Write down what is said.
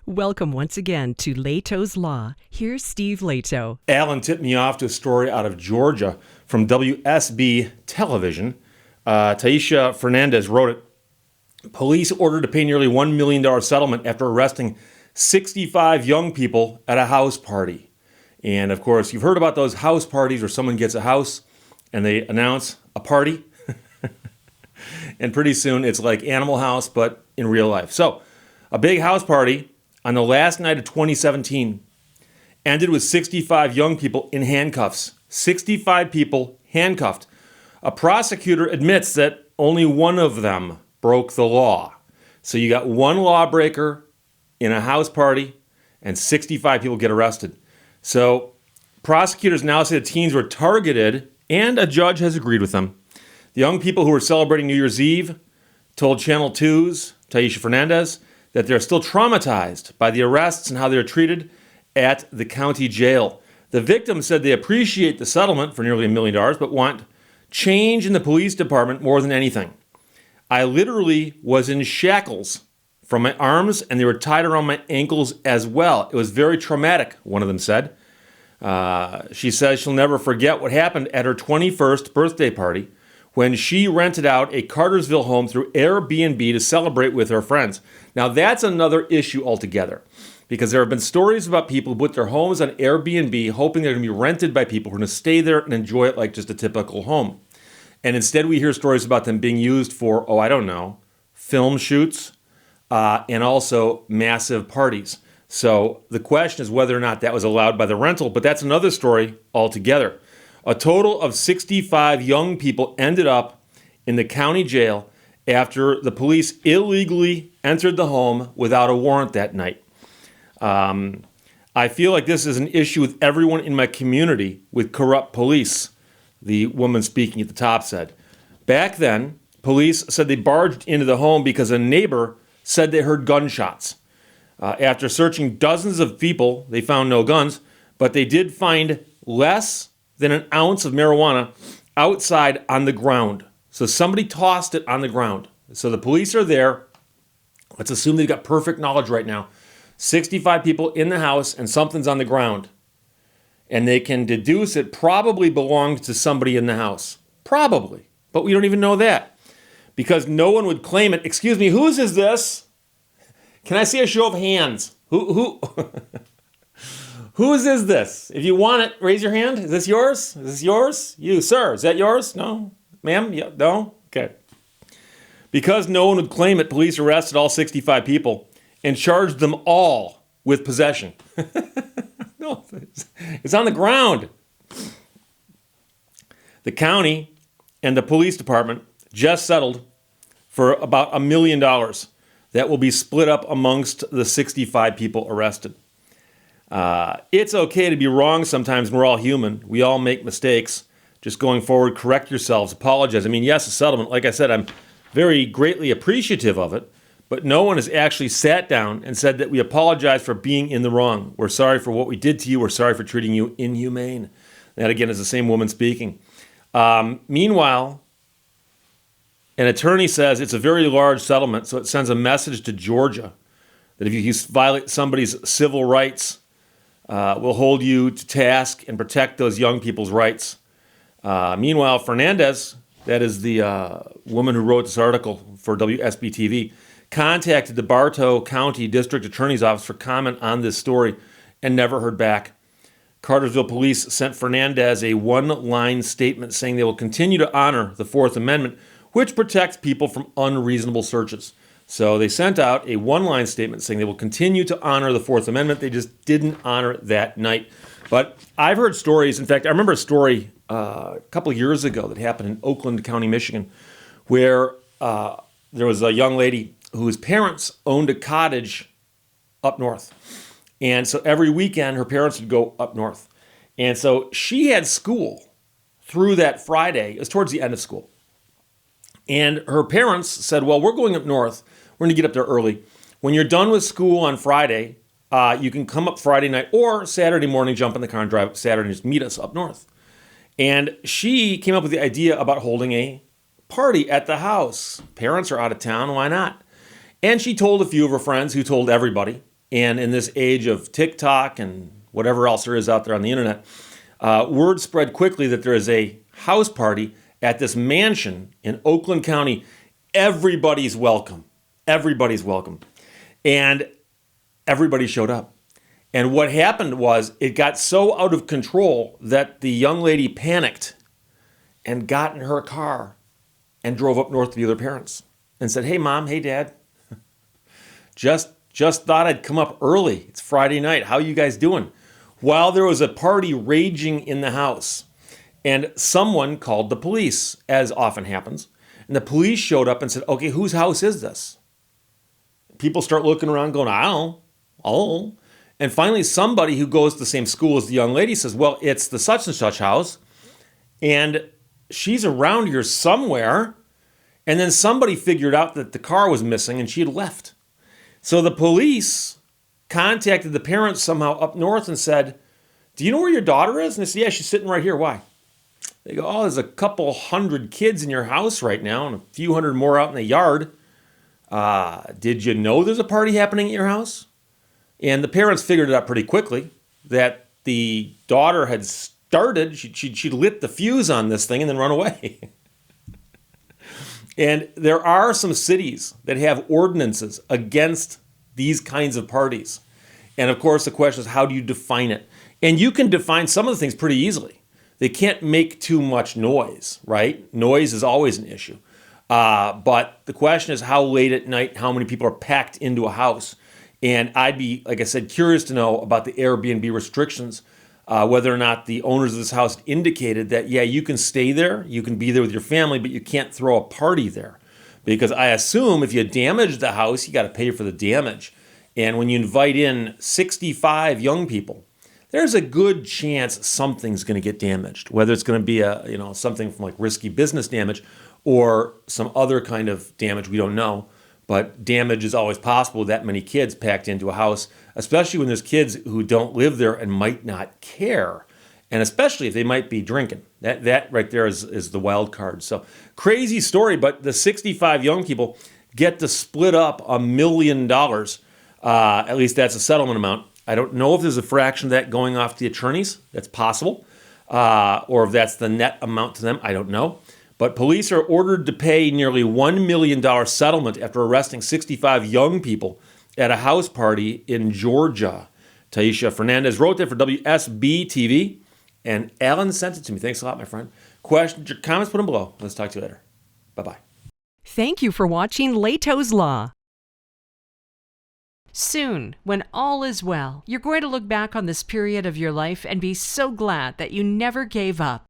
Welcome once again to Lehto's Law. Here's Steve Lehto. Alan tipped me off to a story out of Georgia from WSB Television. Taisha Fernandez wrote it. Police ordered to pay nearly $1 million settlement after arresting 65 young people at a house party. And of course, you've heard about those house parties where someone gets a house and they announce a party. And pretty soon it's like Animal House, but in real life. So a big house party on the last night of 2017 ended with 65 young people in handcuffs. 65 people handcuffed. A prosecutor admits that only one of them broke the law. So you got one lawbreaker in a house party and 65 people get arrested. So prosecutors now say the teens were targeted and a judge has agreed with them. The young people who were celebrating New Year's Eve told Channel 2's Taisha Fernandez that they're still traumatized by the arrests and how they're treated at the county jail. The victims said they appreciate the settlement for nearly $1 million, but want change in the police department more than anything. I literally was in shackles from my arms, and they were tied around my ankles as well. It was very traumatic, one of them said. She says she'll never forget what happened at her 21st birthday party when she rented out a Cartersville home through Airbnb to celebrate with her friends. Now, that's another issue altogether, because there have been stories about people who put their homes on Airbnb hoping they're going to be rented by people who are going to stay there and enjoy it like just a typical home. And instead, we hear stories about them being used for, film shoots and also massive parties. So the question is whether or not that was allowed by the rental, but that's another story altogether. A total of 65 young people ended up in the county jail after the police illegally entered the home without a warrant that night. I feel like this is an issue with everyone in my community with corrupt police, the woman speaking at the top said. Back then, police said they barged into the home because a neighbor said they heard gunshots. After searching dozens of people, they found no guns, but they did find less than an ounce of marijuana outside on the ground. So somebody tossed it on the ground. So the police are there. Let's assume they've got perfect knowledge right now. 65 people in the house and something's on the ground. And they can deduce it probably belonged to somebody in the house. Probably. But we don't even know that. Because no one would claim it. Excuse me, whose is this? Can I see a show of hands? Whose is this? If you want it, raise your hand. Is this yours? Is this yours? You, sir, is that yours? No? Ma'am? Yeah, no? Okay. Because no one would claim it, police arrested all 65 people and charged them all with possession. No, it's on the ground. The county and the police department just settled for about $1 million that will be split up amongst the 65 people arrested. It's okay to be wrong sometimes. We're all human. We all make mistakes. Just going forward, correct yourselves, apologize. I mean, yes, a settlement. Like I said, I'm very greatly appreciative of it, but no one has actually sat down and said that we apologize for being in the wrong. We're sorry for what we did to you. We're sorry for treating you inhumane. That, again, is the same woman speaking. Meanwhile, an attorney says it's a very large settlement, so it sends a message to Georgia that if you violate somebody's civil rights, we'll hold you to task and protect those young people's rights. Meanwhile, Fernandez, that is the woman who wrote this article for WSB TV, contacted the Bartow County District Attorney's Office for comment on this story and never heard back. Cartersville police sent Fernandez a one-line statement saying they will continue to honor the Fourth Amendment, which protects people from unreasonable searches. So they sent out a one-line statement saying they will continue to honor the Fourth Amendment. They just didn't honor it that night. But I've heard stories. In fact, I remember a story a couple of years ago that happened in Oakland County, Michigan, where there was a young lady whose parents owned a cottage up north. And so every weekend, her parents would go up north. And so she had school through that Friday. It was towards the end of school. And her parents said, well, we're going up north. We're going to get up there early. When you're done with school on Friday, you can come up Friday night or Saturday morning, jump in the car and drive up Saturday and just meet us up north. And she came up with the idea about holding a party at the house. Parents are out of town. Why not? And she told a few of her friends who told everybody. And in this age of TikTok and whatever else there is out there on the internet, word spread quickly that there is a house party at this mansion in Oakland County. Everybody's welcome. Everybody's welcome. And everybody showed up. And what happened was it got so out of control that the young lady panicked and got in her car and drove up north to be with her parents and said, "Hey, Mom, hey, Dad, just thought I'd come up early. It's Friday night. How you guys doing?" While there was a party raging in the house. And someone called the police, as often happens. And the police showed up and said, "Okay, whose house is this?" People start looking around going, "I don't know. Oh." And finally, somebody who goes to the same school as the young lady says, "Well, it's the such and such house. And she's around here somewhere." And then somebody figured out that the car was missing and she had left. So the police contacted the parents somehow up north and said, "Do you know where your daughter is?" And they said, "Yeah, she's sitting right here. Why?" They go, "Oh, there's a couple hundred kids in your house right now and a few hundred more out in the yard. Did you know there's a party happening at your house?" And the parents figured it out pretty quickly that the daughter had started, she lit the fuse on this thing and then run away. And there are some cities that have ordinances against these kinds of parties. And of course, the question is, how do you define it? And you can define some of the things pretty easily. They can't make too much noise, right? Noise is always an issue. But the question is how late at night, how many people are packed into a house. And I'd be, like I said, curious to know about the Airbnb restrictions, whether or not the owners of this house indicated that, yeah, you can stay there, you can be there with your family, but you can't throw a party there. Because I assume if you damage the house, you got to pay for the damage. And when you invite in 65 young people, there's a good chance something's going to get damaged, whether it's going to be something from like risky business damage or some other kind of damage, we don't know. But damage is always possible with that many kids packed into a house, especially when there's kids who don't live there and might not care. And especially if they might be drinking. That right there is the wild card. So crazy story, but the 65 young people get to split up $1 million. At least that's a settlement amount. I don't know if there's a fraction of that going off to the attorneys. That's possible. Or if that's the net amount to them. I don't know. But police are ordered to pay nearly $1 million settlement after arresting 65 young people at a house party in Georgia. Taisha Fernandez wrote that for WSB TV, and Alan sent it to me. Thanks a lot, my friend. Questions or comments, put them below. Let's talk to you later. Bye-bye. Thank you for watching Lehto's Law. Soon, when all is well, you're going to look back on this period of your life and be so glad that you never gave up.